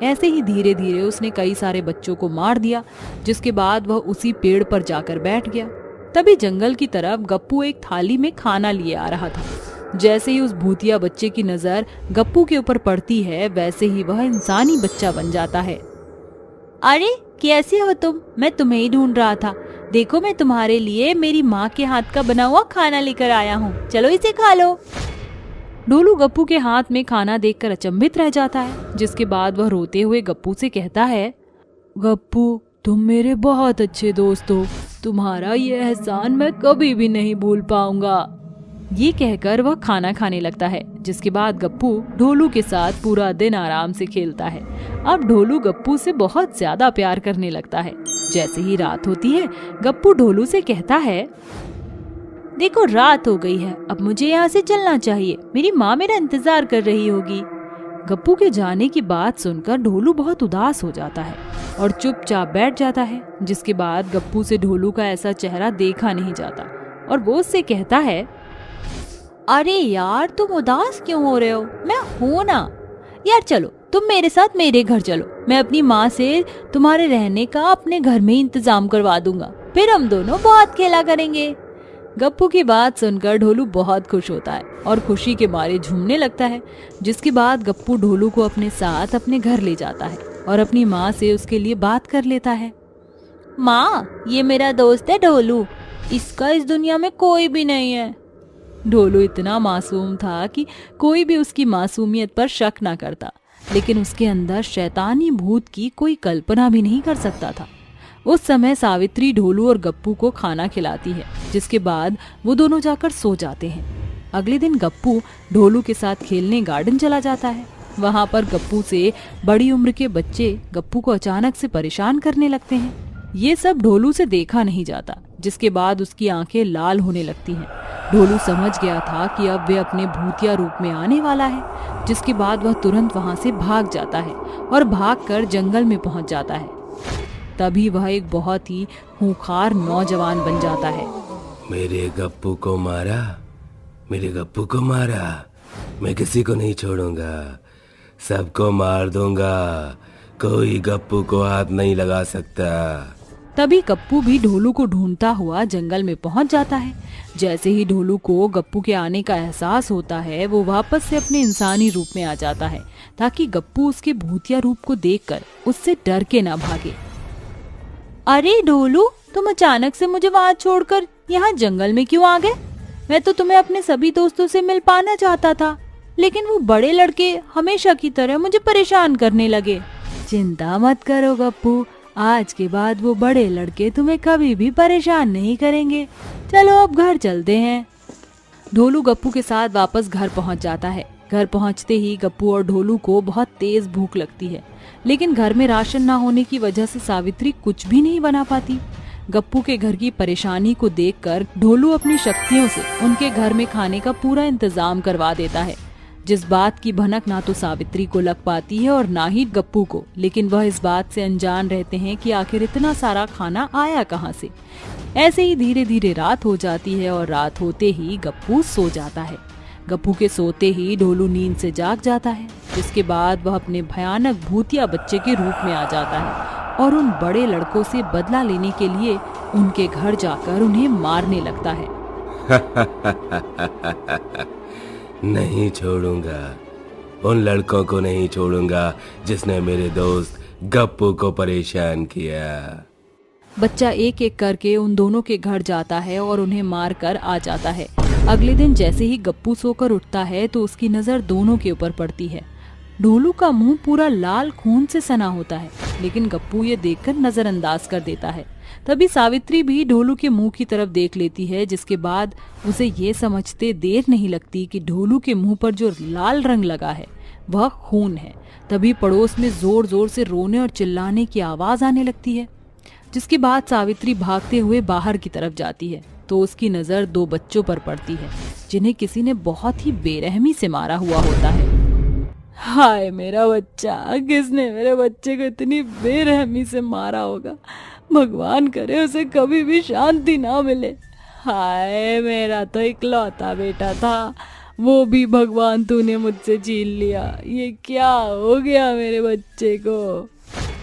ऐसे ही धीरे धीरे उसने कई सारे बच्चों को मार दिया, जिसके बाद वह उसी पेड़ पर जाकर बैठ गया। तभी जंगल की तरफ गप्पू एक थाली में खाना लिए आ रहा था। जैसे ही उस भूतिया बच्चे की नजर गप्पू के ऊपर पड़ती है वैसे ही वह इंसानी बच्चा बन जाता है। अरे कैसे हो तुम? मैं तुम्हें ही ढूंढ रहा था। देखो मैं तुम्हारे लिए मेरी माँ के हाथ का बना हुआ खाना लेकर आया हूँ, चलो इसे खा लो। ढोलू गप्पू के हाथ में खाना देखकर अचंभित रह जाता है, जिसके बाद वह रोते हुए गप्पू से कहता है, गप्पू तुम मेरे बहुत अच्छे दोस्त हो, तुम्हारा ये एहसान मैं कभी भी नहीं भूल पाऊंगा। ये कहकर वह खाना खाने लगता है, जिसके बाद गप्पू ढोलू के साथ पूरा दिन आराम से खेलता है। अब ढोलू गप्पू से बहुत ज्यादा प्यार करने लगता है। जैसे ही रात होती है गप्पू ढोलू से कहता है, देखो रात हो गई है, अब मुझे यहाँ से चलना चाहिए, मेरी माँ मेरा इंतजार कर रही होगी। गप्पू के जाने की बात सुनकर ढोलू बहुत उदास हो जाता है और चुपचाप बैठ जाता है, जिसके बाद गप्पू से ढोलू का ऐसा चेहरा देखा नहीं जाता और वो उससे कहता है, अरे यार तुम उदास क्यों हो रहे हो? मैं हूं ना यार, चलो तुम मेरे साथ मेरे घर चलो, मैं अपनी माँ से तुम्हारे रहने का अपने घर में इंतजाम करवा दूंगा, फिर हम दोनों बहुत खेला करेंगे। गप्पू की बात सुनकर ढोलू बहुत खुश होता है और खुशी के मारे झूमने लगता है, जिसके बाद गप्पू ढोलू को अपने साथ अपने घर ले जाता है और अपनी माँ से उसके लिए बात कर लेता है। माँ ये मेरा दोस्त है ढोलू, इसका इस दुनिया में कोई भी नहीं है। ढोलू इतना मासूम था कि कोई भी उसकी मासूमियत पर शक ना करता, लेकिन उसके अंदर शैतानी भूत की कोई कल्पना भी नहीं कर सकता था। उस समय सावित्री ढोलू और गप्पू को खाना खिलाती है, जिसके बाद वो दोनों जाकर सो जाते हैं। अगले दिन गप्पू ढोलू के साथ खेलने गार्डन चला जाता है। वहां पर गप्पू से बड़ी उम्र के बच्चे गप्पू को अचानक से परेशान करने लगते हैं। ये सब ढोलू से देखा नहीं जाता, जिसके बाद उसकी आंखें लाल होने लगती हैं। ढोलू समझ गया था कि अब वे अपने भूतिया रूप में आने वाला है, जिसके बाद वह तुरंत वहां से भाग जाता है और भागकर जंगल में पहुंच जाता है। तभी वह एक बहुत ही खूंखार नौजवान बन जाता है। मेरे गप्पू को मारा, मेरे गप्पू को मारा, मैं किसी को नहीं छोड़ूंगा, सबको मार दूंगा, कोई गप्पू को हाथ नहीं लगा सकता। तभी गप्पू भी ढोलू को ढूंढता हुआ जंगल में पहुंच जाता है। जैसे ही ढोलू को गप्पू के आने का एहसास होता है वो वापस से अपने इंसानी रूप में आ जाता है, ताकि गप्पू उसके भूतिया रूप को देखकर उससे डर के ना भागे। अरे ढोलू तुम अचानक से मुझे वहाँ छोड़कर यहाँ जंगल में क्यों आ गए? मैं तो तुम्हें अपने सभी दोस्तों से मिल पाना चाहता था, लेकिन वो बड़े लड़के हमेशा की तरह मुझे परेशान करने लगे। चिंता मत करो गप्पू, आज के बाद वो बड़े लड़के तुम्हें कभी भी परेशान नहीं करेंगे। चलो अब घर चलते हैं। ढोलू गप्पू के साथ वापस घर पहुंच जाता है। घर पहुंचते ही गप्पू और ढोलू को बहुत तेज भूख लगती है, लेकिन घर में राशन ना होने की वजह से सावित्री कुछ भी नहीं बना पाती। गप्पू के घर की परेशानी को देखकर ढोलू अपनी शक्तियों से उनके घर में खाने का पूरा इंतजाम करवा देता है, जिस बात की भनक ना तो सावित्री को लग पाती है और ना ही गप्पू को, लेकिन वह इस बात से अनजान रहते हैं कि आखिर इतना सारा खाना आया कहाँ से। ऐसे ही धीरे धीरे रात हो जाती है और रात होते ही गप्पू सो जाता है। गप्पू के सोते ही ढोलू नींद से जाग जाता है, जिसके बाद वह अपने भयानक भूतिया बच्चे के रूप में आ जाता है और उन बड़े लड़कों से बदला लेने के लिए उनके घर जाकर उन्हें मारने लगता है। नहीं छोड़ूंगा, उन लड़कों को नहीं छोड़ूंगा जिसने मेरे दोस्त गप्पू को परेशान किया। बच्चा एक एक करके उन दोनों के घर जाता है और उन्हें मार कर आ जाता है। अगले दिन जैसे ही गप्पू सोकर उठता है तो उसकी नजर दोनों के ऊपर पड़ती है। ढोलू का मुंह पूरा लाल खून से सना होता है, लेकिन गप्पू ये देखकर नजरअंदाज कर देता है। तभी सावित्री भी ढोलू के मुंह की तरफ देख लेती है, जिसके बाद उसे ये समझते देर नहीं लगती कि ढोलू के मुंह पर जो लाल रंग लगा है वह खून है। तभी पड़ोस में जोर जोर से रोने और चिल्लाने की आवाज आने लगती है, जिसके बाद सावित्री भागते हुए बाहर की तरफ जाती है तो उसकी नजर दो बच्चों पर पड़ती है जिन्हें किसी ने बहुत ही बेरहमी से मारा हुआ होता है। हाय मेरा बच्चा, किसने मेरे बच्चे को इतनी बेरहमी से मारा होगा? भगवान करे उसे कभी भी शांति ना मिले। हाय मेरा तो इकलौता बेटा था, वो भी भगवान तूने मुझसे छीन लिया। ये क्या हो गया मेरे बच्चे को?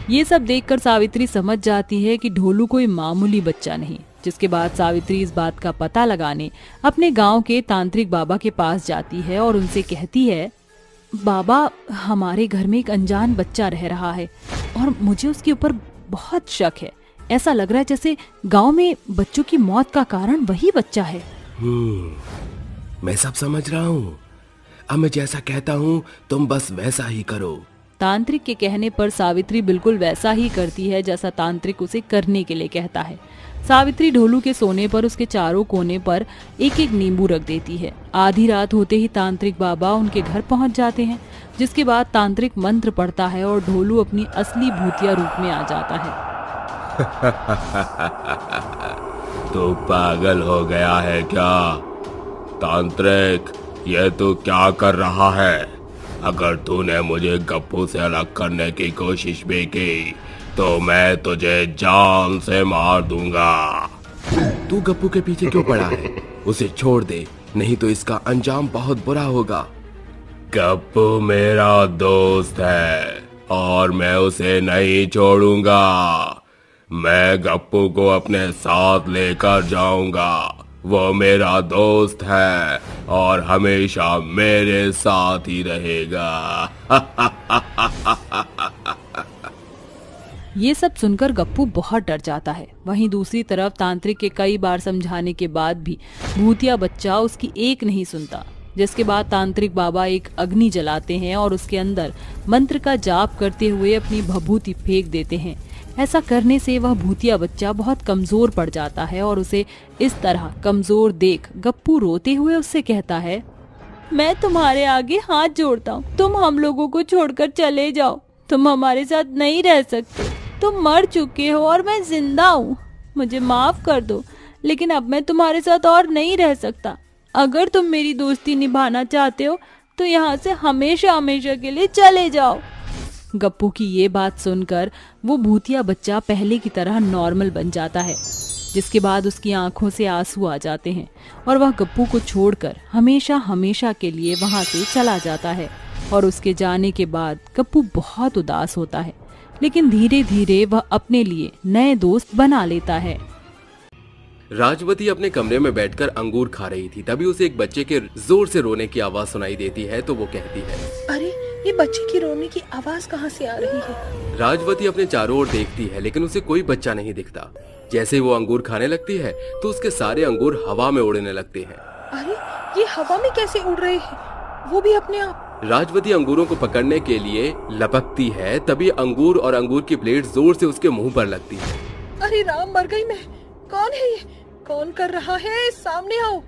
ये सब देखकर सावित्री समझ जाती है कि ढोलू कोई मामूली बच्चा नहीं। जिसके बाद सावित्री इस बात का पता लगाने अपने गांव के तांत्रिक बाबा के पास जाती है और उनसे कहती है, बाबा हमारे घर में एक अनजान बच्चा रह रहा है और मुझे उसके ऊपर बहुत शक है। ऐसा लग रहा है जैसे गांव में बच्चों की मौत का कारण वही बच्चा है। मैं सब समझ रहा हूँ। अब मैं जैसा कहता हूँ तुम बस वैसा ही करो। तांत्रिक के कहने पर सावित्री बिल्कुल वैसा ही करती है जैसा तांत्रिक उसे करने के लिए कहता है। सावित्री ढोलू के सोने पर उसके चारों कोने पर एक एक नींबू रख देती है। आधी रात होते ही तांत्रिक बाबा उनके घर पहुंच जाते हैं, जिसके बाद तांत्रिक मंत्र पढ़ता है और ढोलू अपनी असली भूतिया रूप में आ जाता है। तो पागल हो गया है क्या? तांत्रिक, ये तू क्या कर रहा है? अगर तूने मुझे गप्पू से अलग करने की कोशिश भी की तो मैं तुझे जान से मार दूंगा। तू गप्पू के पीछे क्यों पड़ा है? उसे छोड़ दे, नहीं तो इसका अंजाम बहुत बुरा होगा। गप्पू मेरा दोस्त है और मैं उसे नहीं छोड़ूंगा। मैं गप्पू को अपने साथ लेकर जाऊंगा। वो मेरा दोस्त है और हमेशा मेरे साथ ही रहेगा। ये सब सुनकर गप्पू बहुत डर जाता है। वहीं दूसरी तरफ तांत्रिक के कई बार समझाने के बाद भी भूतिया बच्चा उसकी एक नहीं सुनता, जिसके बाद तांत्रिक बाबा एक अग्नि जलाते हैं और उसके अंदर मंत्र का जाप करते हुए अपनी भभूति फेंक देते हैं। ऐसा करने से वह भूतिया बच्चा बहुत कमजोर पड़ जाता है और उसे इस तरह कमजोर देख गप्पू रोते हुए उससे कहता है, मैं तुम्हारे आगे हाथ जोड़ता हूँ, तुम हम लोगों को छोड़कर चले जाओ। तुम हमारे साथ नहीं रह सकते, तुम मर चुके हो और मैं जिंदा हूँ। मुझे माफ कर दो, लेकिन अब मैं तुम्हारे साथ और नहीं रह सकता। अगर तुम मेरी दोस्ती निभाना चाहते हो तो यहाँ से हमेशा हमेशा के लिए चले जाओ। गप्पू की ये बात सुनकर वो भूतिया बच्चा पहले की तरह नॉर्मल बन जाता है, जिसके बाद उसकी आंखों से आंसू आ जाते हैं और वह गप्पू को छोड़कर हमेशा हमेशा के लिए वहां से चला जाता है। और उसके जाने के बाद गप्पू बहुत उदास होता है, लेकिन धीरे धीरे वह अपने लिए नए दोस्त बना लेता है। राजवती अपने कमरे में बैठकर अंगूर खा रही थी। तभी उसे एक बच्चे के जोर से रोने की आवाज सुनाई देती है तो वो कहती है, अरे ये बच्चे की रोने की आवाज कहाँ से आ रही है? राजवती अपने चारों ओर देखती है लेकिन उसे कोई बच्चा नहीं दिखता। जैसे वो अंगूर खाने लगती है तो उसके सारे अंगूर हवा में उड़ने लगते हैं। अरे ये हवा में कैसे उड़ रहे हैं, वो भी अपने आप? राजवती अंगूरों को पकड़ने के लिए लपकती है, तभी अंगूर और अंगूर की प्लेट जोर से उसके मुंह पर लगती है। अरे राम, मर गई मैं। कौन है ये? कौन कर रहा है? सामने आओ।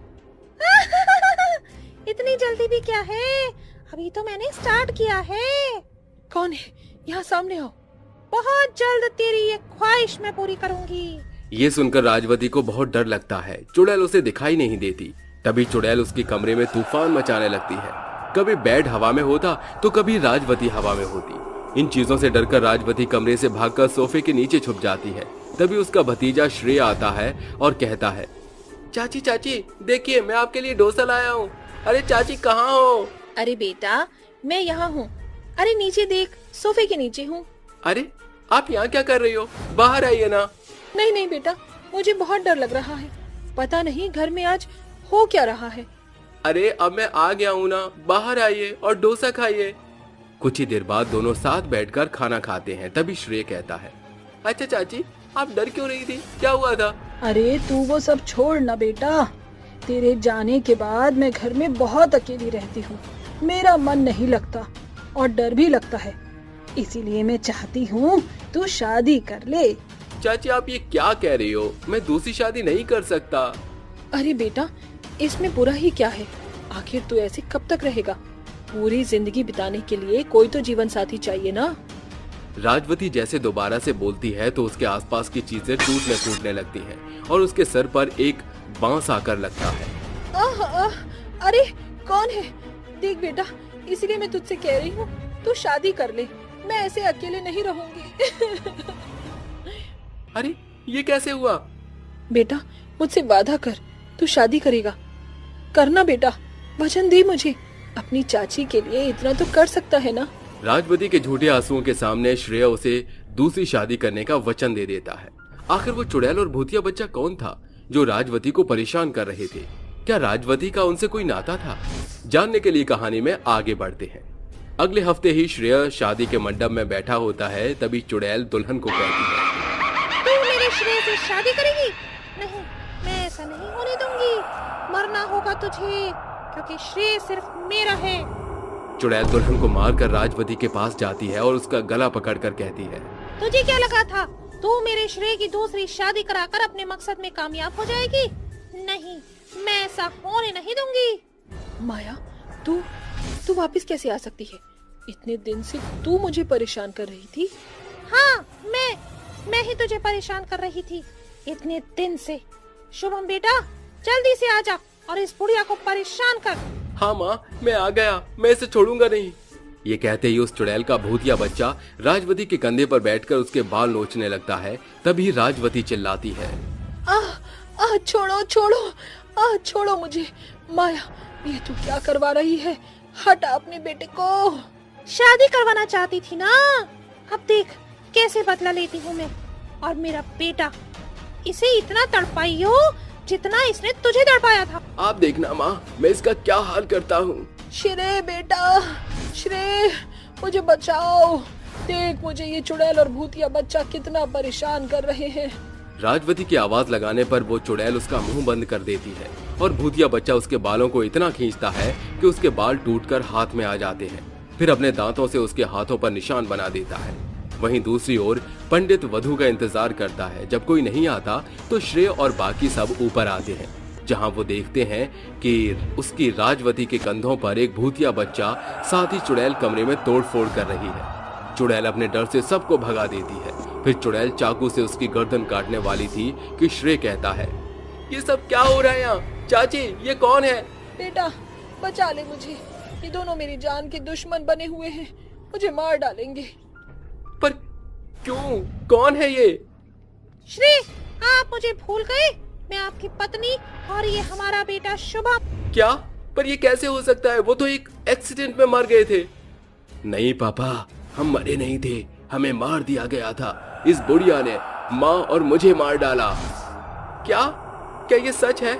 इतनी जल्दी भी क्या है, अभी तो मैंने स्टार्ट किया है। कौन है? यहाँ सामने आओ। बहुत जल्द तेरी ये ख्वाहिश मैं पूरी करूंगी। ये सुनकर राजवती को बहुत डर लगता है। चुड़ैल उसे दिखाई नहीं देती। तभी चुड़ैल उसके कमरे में तूफान मचाने लगती है। कभी बेड हवा में होता तो कभी राजवती हवा में होती। इन चीजों से डरकर राजवती कमरे से भागकर सोफे के नीचे छुप जाती है। तभी उसका भतीजा श्रेय आता है और कहता है, चाची चाची देखिए मैं आपके लिए डोसा लाया हूँ। अरे चाची कहाँ हो? अरे बेटा मैं यहाँ हूँ। अरे नीचे देख, सोफे के नीचे हूँ। अरे आप यहाँ क्या कर रही हो? बाहर आइए ना। नहीं नहीं बेटा, मुझे बहुत डर लग रहा है। पता नहीं घर में आज हो क्या रहा है? अरे अब मैं आ गया हूँ ना, बाहर आइए और डोसा खाइए। कुछ ही देर बाद दोनों साथ बैठकर खाना खाते हैं। तभी श्रेय कहता है, अच्छा चाची, आप डर क्यों रही थी, क्या हुआ था? अरे तू वो सब छोड़ ना बेटा, तेरे जाने के बाद मैं घर में बहुत अकेली रहती हूँ, मेरा मन नहीं लगता और डर भी लगता है, इसीलिए मैं चाहती हूँ तू शादी कर ले। चाची आप ये क्या कह रही हो, मैं दूसरी शादी नहीं कर सकता। अरे बेटा, इसमें बुरा ही क्या है, आखिर तू ऐसे कब तक रहेगा? पूरी जिंदगी बिताने के लिए कोई तो जीवन साथी चाहिए ना। राजवती जैसे दोबारा से बोलती है तो उसके आसपास की चीजें टूटने फूटने लगती हैं और उसके सर पर एक बांस आकर लगता है। अरे कौन है? देख बेटा, इसीलिए मैं तुझसे कह रही हूँ तू शादी कर ले, मैं ऐसे अकेले नहीं रहूंगी। अरे ये कैसे हुआ? बेटा मुझसे वादा कर, तू शादी करेगा, करना बेटा, वचन दे मुझे, अपनी चाची के लिए इतना तो कर सकता है ना। राजवती के झूठे आंसुओं के सामने श्रेया उसे दूसरी शादी करने का वचन दे देता है। आखिर वो चुड़ैल और भूतिया बच्चा कौन था जो राजवती को परेशान कर रहे थे? क्या राजवती का उनसे कोई नाता था? जानने के लिए कहानी में आगे बढ़ते हैं। अगले हफ्ते ही श्रेया शादी के मंडप में बैठा होता है। तभी चुड़ैल दुल्हन को कहती है, तू मेरे श्रेय से शादी करेगी? नहीं, मैं ऐसा नहीं होने दूंगी, मरना होगा तुझे, क्योंकि श्रेय सिर्फ मेरा है। चुड़ैल दुल्हन को मारकर राजवती के पास जाती है और उसका गला पकड़कर कहती है, तुझे क्या लगा था तू मेरे श्रेय की दूसरी शादी कराकर अपने मकसद में कामयाब हो जाएगी? नहीं, मैं ऐसा होने नहीं दूंगी। माया, तू वापस कैसे आ सकती है? इतने दिन से तू मुझे परेशान कर रही थी। हाँ, मैं ही तुझे परेशान कर रही थी इतने दिन से। शुभम बेटा, जल्दी से आजा और इस बुढ़िया को परेशान कर। हाँ माँ, मैं आ गया, मैं इसे छोड़ूंगा नहीं। ये कहते ही उस चुड़ैल का भूतिया बच्चा राजवती के कंधे पर बैठकर उसके बाल नोचने लगता है। तभी राजवती चिल्लाती है, छोड़ो मुझे। माया, ये तू क्या करवा रही है? हटा अपने बेटे को। शादी करवाना चाहती थी ना, अब देख कैसे बदला लेती हूँ मैं। और मेरा बेटा, इसे इतना तड़पाई हो जितना इसने तुझे तड़पाया था। आप देखना माँ, मैं इसका क्या हाल करता हूँ। श्रेय बेटा, श्रेय मुझे बचाओ, देख मुझे ये चुड़ैल और भूतिया बच्चा कितना परेशान कर रहे हैं। राजवती की आवाज लगाने पर वो चुड़ैल उसका मुंह बंद कर देती है और भूतिया बच्चा उसके बालों को इतना खींचता है कि उसके बाल टूटकर हाथ में आ जाते हैं। फिर अपने दांतों से उसके हाथों पर निशान बना देता है। वहीं दूसरी ओर पंडित वधू का इंतजार करता है। जब कोई नहीं आता तो श्रेय और बाकी सब ऊपर आते हैं, जहां वो देखते हैं कि उसकी राजवती के कंधों पर एक भूतिया बच्चा साथ ही चुड़ैल कमरे में तोड़फोड़ कर रही है। चुड़ैल अपने डर से सबको भगा देती है। फिर चुड़ैल चाकू से उसकी गर्दन काटने वाली थी कि श्रेय कहता है, ये सब क्या हो रहा है यहाँ? चाची, ये कौन है? बेटा बचा ले मुझे, ये दोनों मेरी जान के दुश्मन बने हुए हैं, मुझे मार डालेंगे। पर क्यों? कौन है ये? श्री, आप मुझे भूल गए? मैं आपकी पत्नी और ये हमारा बेटा शुभम। क्या? पर ये कैसे हो सकता है? वो तो एक एक्सीडेंट में मर गए थे। नहीं पापा, हम मरे नहीं थे, हमें मार दिया गया था। इस बुढ़िया ने माँ और मुझे मार डाला। क्या? क्या ये सच है?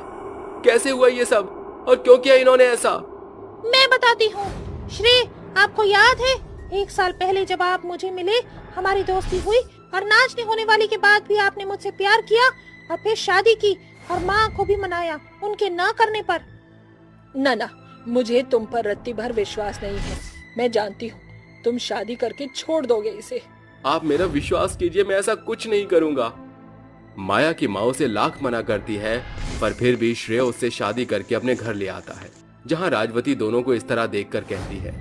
कैसे हुआ ये सब और क्यों किया इन्होंने ऐसा? मैं बताती हूँ। श्री, आपको याद है 1 साल पहले जब आप मुझे मिले, हमारी दोस्ती हुई और नाचने होने वाली के बाद भी आपने मुझसे प्यार किया और फिर शादी की और माँ को भी मनाया उनके ना करने पर। ना, मुझे तुम पर रत्ती भर विश्वास नहीं है। मैं जानती हूँ तुम शादी करके छोड़ दोगे इसे। आप मेरा विश्वास कीजिए, मैं ऐसा कुछ नहीं करूँगा। माया की माँ उसे लाख मना करती है, पर फिर भी श्रेय उससे शादी करके अपने घर ले आता है, जहाँ राजवती दोनों को इस तरह देखकर कहती है,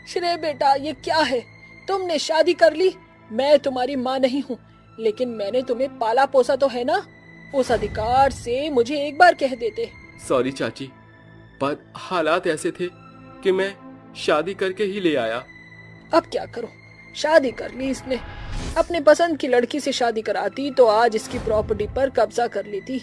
श्रेय बेटा, ये क्या है? तुमने शादी कर ली। मैं तुम्हारी माँ नहीं हूँ, लेकिन मैंने तुम्हें पाला पोसा तो है ना, उस अधिकार से मुझे एक बार कह देते। सॉरी चाची, पर हालात ऐसे थे कि मैं शादी करके ही ले आया। अब क्या करूं? शादी कर ली इसने। अपने पसंद की लड़की से शादी कराती तो आज इसकी प्रॉपर्टी पर कब्जा कर लेती,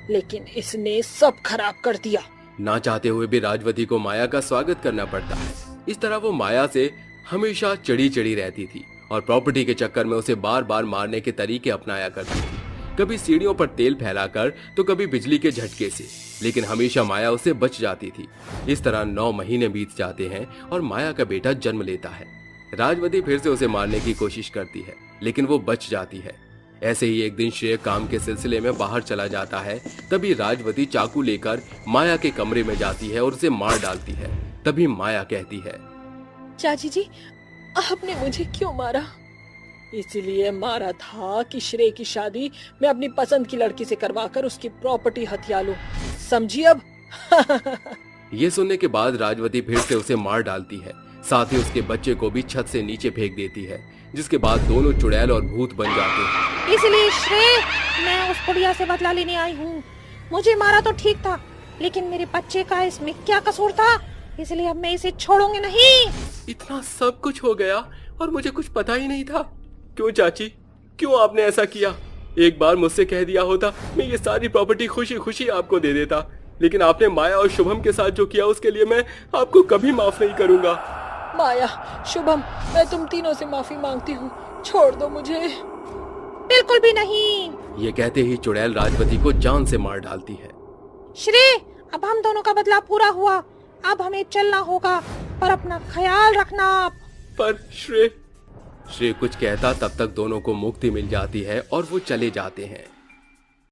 लेकिन इसने सब खराब कर दिया। ना चाहते हुए भी राजवती को माया का स्वागत करना पड़ता है। इस तरह वो माया से हमेशा चिड़ी रहती थी और प्रॉपर्टी के चक्कर में उसे बार बार मारने के तरीके अपनाया करती थी। कभी सीढ़ियों पर तेल फैलाकर तो कभी बिजली के झटके से, लेकिन हमेशा माया उसे बच जाती थी। इस तरह 9 महीने बीत जाते हैं और माया का बेटा जन्म लेता है। राजवती फिर से उसे मारने की कोशिश करती है, लेकिन वो बच जाती है। ऐसे ही एक दिन श्रेय काम के सिलसिले में बाहर चला जाता है। तभी राजवती चाकू लेकर माया के कमरे में जाती है और उसे मार डालती है। तभी माया कहती है, चाची जी, आपने मुझे क्यों मारा? इसलिए मारा था कि श्रेय की शादी मैं अपनी पसंद की लड़की से करवाकर उसकी प्रॉपर्टी हथिया लूं। समझी अब? ये सुनने के बाद राजवती फिर से उसे मार डालती है, साथ ही उसके बच्चे को भी छत से नीचे फेंक देती है, जिसके बाद दोनों चुड़ैल और भूत बन जाते हैं। इसलिए श्रेय, मैं उस बुढ़िया से बदला लेने आई हूँ। मुझे मारा तो ठीक था, लेकिन मेरे बच्चे का इसमें क्या कसूर था? इसलिए अब मैं इसे छोड़ूंगी नहीं। इतना सब कुछ हो गया और मुझे कुछ पता ही नहीं था। क्यों चाची, क्यों आपने ऐसा किया? एक बार मुझसे कह दिया होता, मैं ये सारी प्रॉपर्टी खुशी खुशी आपको दे देता, लेकिन आपने माया और शुभम के साथ जो किया उसके लिए मैं आपको कभी माफ नहीं करूंगा। माया, शुभम, मैं तुम तीनों से माफी मांगती हूँ, छोड़ दो मुझे। बिल्कुल भी नहीं। ये कहते ही चुड़ैल राजवती को जान से मार डालती है। श्रेय, अब हम दोनों का बदला पूरा हुआ, अब हमें चलना होगा, पर अपना ख्याल रखना। पर श्रेय कुछ कहता तब तक दोनों को मुक्ति मिल जाती है और वो चले जाते हैं।